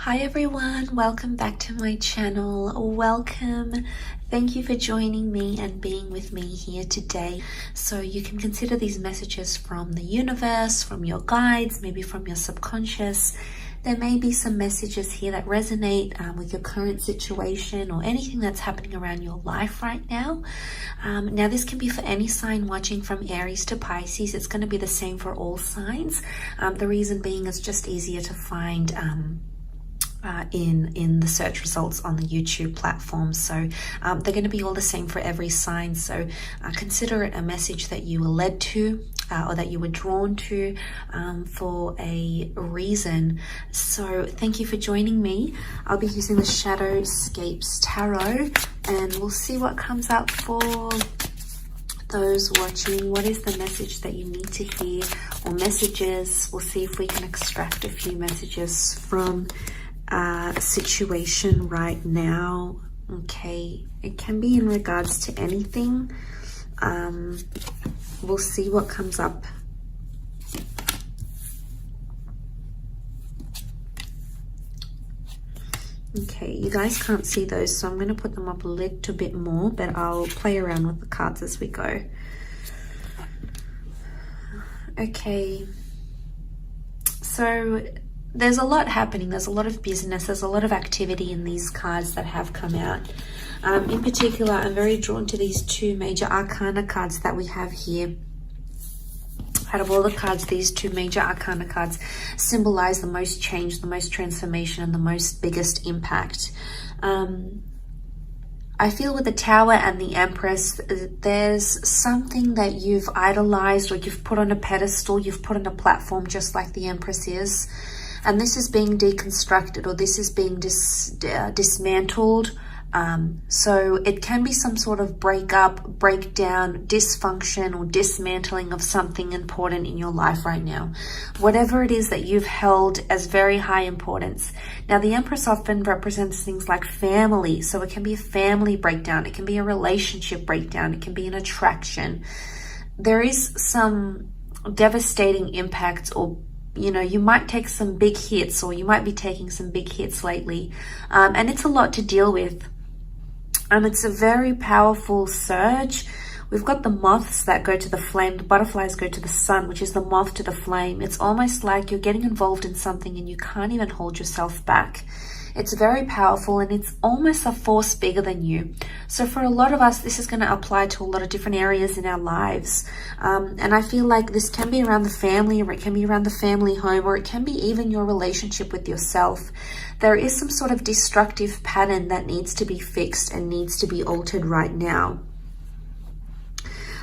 Hi everyone, welcome back to my channel. Welcome. Thank you for joining me and being with me here today. So you can consider these messages from the universe, from your guides, maybe from your subconscious. There may be some messages here that resonate with your current situation or anything that's happening around your life right now. Now this can be for any sign watching, from Aries to Pisces. It's going to be the same for all signs. The reason being it's just easier to find in the search results on the YouTube platform. So they're going to be all the same for every sign. So consider it a message that you were led to or that you were drawn to for a reason. So thank you for joining me. I'll be using the Shadowscapes Tarot and we'll see what comes up for those watching. What is the message that you need to hear, or messages? We'll see if we can extract a few messages from situation right now. Okay, it can be in regards to anything. We'll see what comes up. Okay, you guys can't see those, so I'm going to put them up a little bit more, but I'll play around with the cards as we go. Okay, so there's a lot happening. There's a lot of business. There's a lot of activity in these cards that have come out. In particular, I'm very drawn to these two major arcana cards that we have here. Out of all the cards, these two major arcana cards symbolize the most change, the most transformation, and the most biggest impact. I feel with the Tower and the Empress, there's something that you've idolized or you've put on a pedestal, you've put on a platform, just like the Empress is. And this is being deconstructed, or this is being dismantled. So it can be some sort of breakup, breakdown, dysfunction, or dismantling of something important in your life right now. Whatever it is that you've held as very high importance. Now, the Empress often represents things like family. So it can be a family breakdown. It can be a relationship breakdown. It can be an attraction. There is some devastating impact, or you might take some big hits, or you might be taking some big hits lately. And it's a lot to deal with. It's a very powerful surge. We've got the moths that go to the flame. The butterflies go to the sun, which is the moth to the flame. It's almost like you're getting involved in something and you can't even hold yourself back. It's very powerful, and it's almost a force bigger than you. So for a lot of us, this is going to apply to a lot of different areas in our lives. And I feel like this can be around the family, or it can be around the family home, or it can be even your relationship with yourself. There is some sort of destructive pattern that needs to be fixed and needs to be altered right now.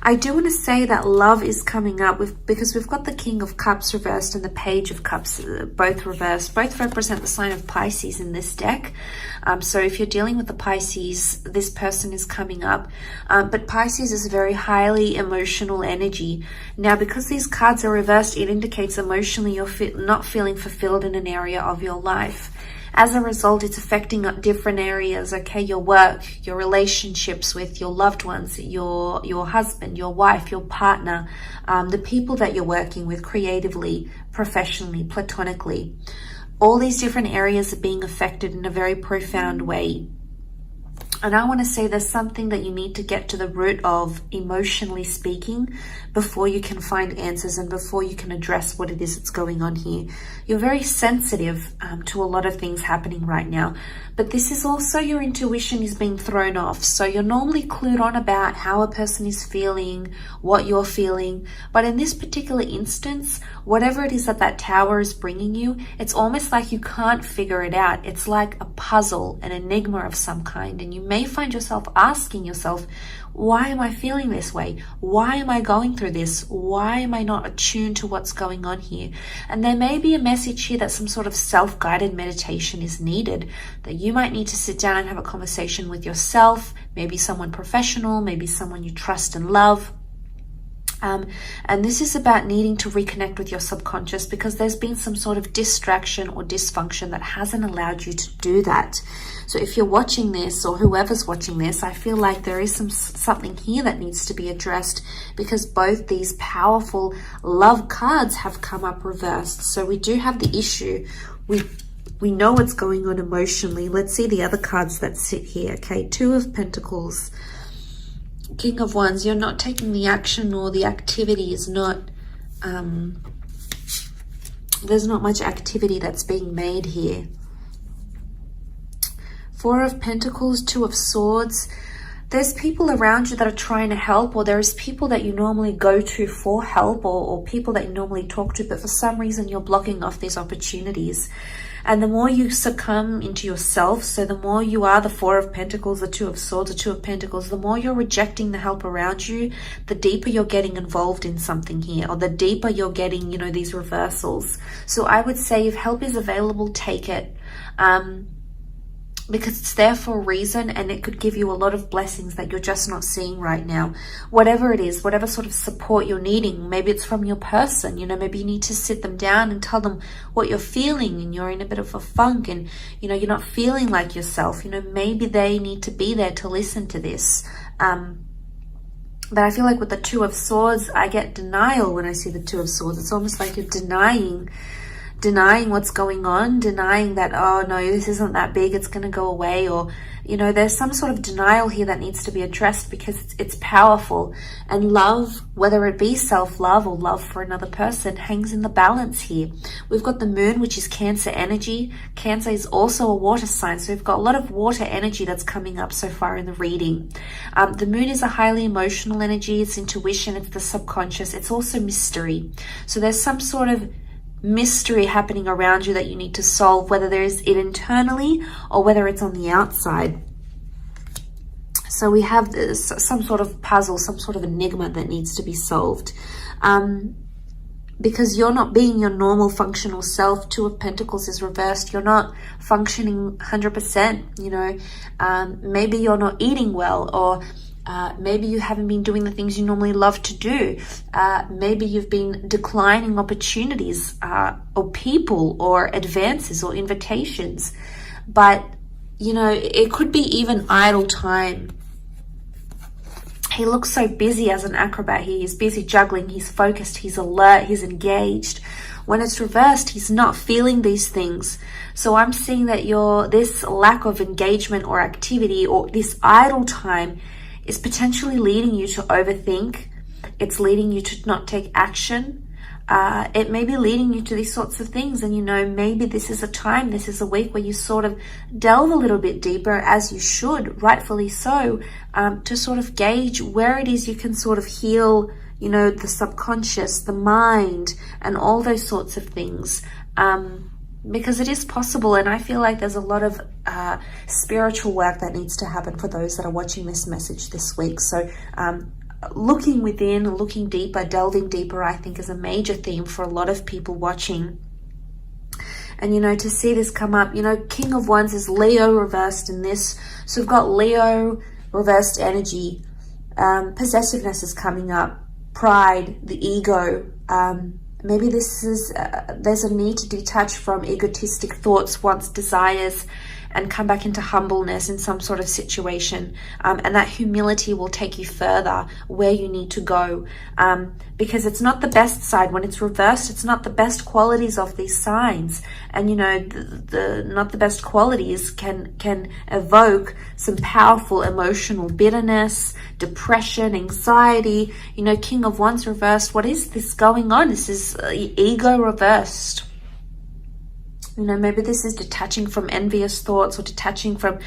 I do want to say that love is coming up because we've got the King of Cups reversed and the Page of Cups both reversed. Both represent the sign of Pisces in this deck. So if you're dealing with the Pisces, this person is coming up. But Pisces is a very highly emotional energy. Now, because these cards are reversed, it indicates emotionally you're not feeling fulfilled in an area of your life. As a result, it's affecting different areas, okay? Your work, your relationships with your loved ones, your husband, your wife, your partner, the people that you're working with creatively, professionally, platonically. All these different areas are being affected in a very profound way. And I want to say there's something that you need to get to the root of, emotionally speaking, before you can find answers and before you can address what it is that's going on here. You're very sensitive to a lot of things happening right now, but this is also your intuition is being thrown off. So you're normally clued on about how a person is feeling, what you're feeling. But in this particular instance, whatever it is that Tower is bringing you, it's almost like you can't figure it out. It's like a puzzle, an enigma of some kind. And you may find yourself asking yourself, why am I feeling this way? Why am I going through this? Why am I not attuned to what's going on here? And there may be a message here that some sort of self-guided meditation is needed, that you might need to sit down and have a conversation with yourself, maybe someone professional, maybe someone you trust and love. And this is about needing to reconnect with your subconscious, because there's been some sort of distraction or dysfunction that hasn't allowed you to do that. So if you're watching this, or whoever's watching this, I feel like there is something here that needs to be addressed, because both these powerful love cards have come up reversed. So we do have the issue with We know what's going on emotionally. Let's see the other cards that sit here. Okay, Two of Pentacles, King of Wands. You're not taking the action, or the activity is not, there's not much activity that's being made here. Four of Pentacles, Two of Swords. There's people around you that are trying to help, or there's people that you normally go to for help, or people that you normally talk to, but for some reason you're blocking off these opportunities. And the more you succumb into yourself, so the more you are the Four of Pentacles, the Two of Swords, the Two of Pentacles, the more you're rejecting the help around you, the deeper you're getting involved in something here, or the deeper you're getting, you know, these reversals. So I would say if help is available, take it. Because it's there for a reason, and it could give you a lot of blessings that you're just not seeing right now. Whatever it is, whatever sort of support you're needing, maybe it's from your person, you know, maybe you need to sit them down and tell them what you're feeling, and you're in a bit of a funk, and, you know, you're not feeling like yourself. You know, maybe they need to be there to listen to this. But I feel like with the Two of Swords, I get denial when I see the Two of Swords. It's almost like you're denying what's going on, denying that, oh no, this isn't that big, it's going to go away. Or, you know, there's some sort of denial here that needs to be addressed, because it's powerful. And love, whether it be self-love or love for another person, hangs in the balance here. We've got the Moon, which is Cancer energy. Cancer is also a water sign, so we've got a lot of water energy that's coming up so far in the reading. The Moon is a highly emotional energy. It's intuition, it's the subconscious, it's also mystery. So there's some sort of mystery happening around you that you need to solve, whether there's it internally or whether it's on the outside. So we have this, some sort of puzzle, some sort of enigma that needs to be solved, because you're not being your normal functional self. Two of Pentacles is reversed. You're not functioning 100%. You know, maybe you're not eating well, or maybe you haven't been doing the things you normally love to do. Maybe you've been declining opportunities, or people, or advances, or invitations. But, you know, it could be even idle time. He looks so busy as an acrobat here. He's busy juggling, he's focused, he's alert, he's engaged. When it's reversed, he's not feeling these things. So I'm seeing that this lack of engagement or activity, or this idle time, is potentially leading you to overthink. It's leading you to not take action. It may be leading you to these sorts of things. And, you know, maybe this is a time, this is a week where you sort of delve a little bit deeper, as you should, rightfully so, to sort of gauge where it is you can sort of heal, you know, the subconscious, the mind, and all those sorts of things. Because it is possible, and I feel like there's a lot of spiritual work that needs to happen for those that are watching this message this week. So looking within, looking deeper, delving deeper, I think is a major theme for a lot of people watching. And, you know, to see this come up, you know, King of Wands is Leo reversed in this. So we've got Leo reversed energy. Possessiveness is coming up. Pride, the ego. Maybe this is, there's a need to detach from egotistic thoughts, wants, desires, and come back into humbleness in some sort of situation. And that humility will take you further where you need to go. Because it's not the best side. When it's reversed, it's not the best qualities of these signs. And, you know, not the best qualities can evoke some powerful emotional bitterness, depression, anxiety. You know, King of Wands reversed. What is this going on? This is ego reversed. You know, maybe this is detaching from envious thoughts, or detaching from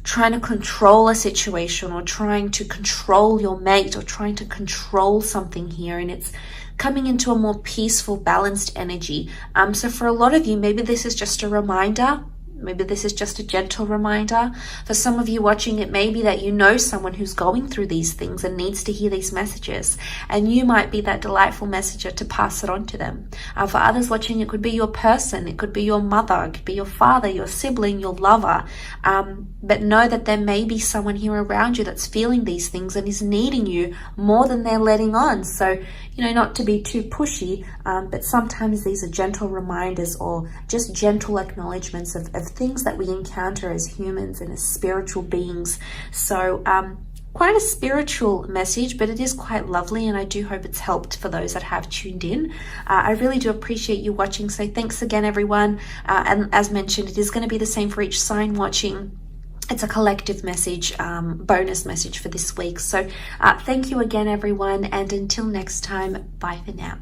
trying to control a situation, or trying to control your mate, or trying to control something here. And it's coming into a more peaceful, balanced energy. So for a lot of you, maybe this is just a reminder. Maybe this is just a gentle reminder. For some of you watching, it may be that you know someone who's going through these things and needs to hear these messages, and you might be that delightful messenger to pass it on to them. For others watching, it could be your person, it could be your mother, it could be your father, your sibling, your lover. But know that there may be someone here around you that's feeling these things and is needing you more than they're letting on. So, you know, not to be too pushy, but sometimes these are gentle reminders, or just gentle acknowledgements of things that we encounter as humans and as spiritual beings. So quite a spiritual message, but it is quite lovely, and I do hope it's helped for those that have tuned in. I really do appreciate you watching, so thanks again, everyone. And as mentioned, it is going to be the same for each sign watching. It's a collective message, bonus message for this week. So thank you again, everyone, and until next time, bye for now.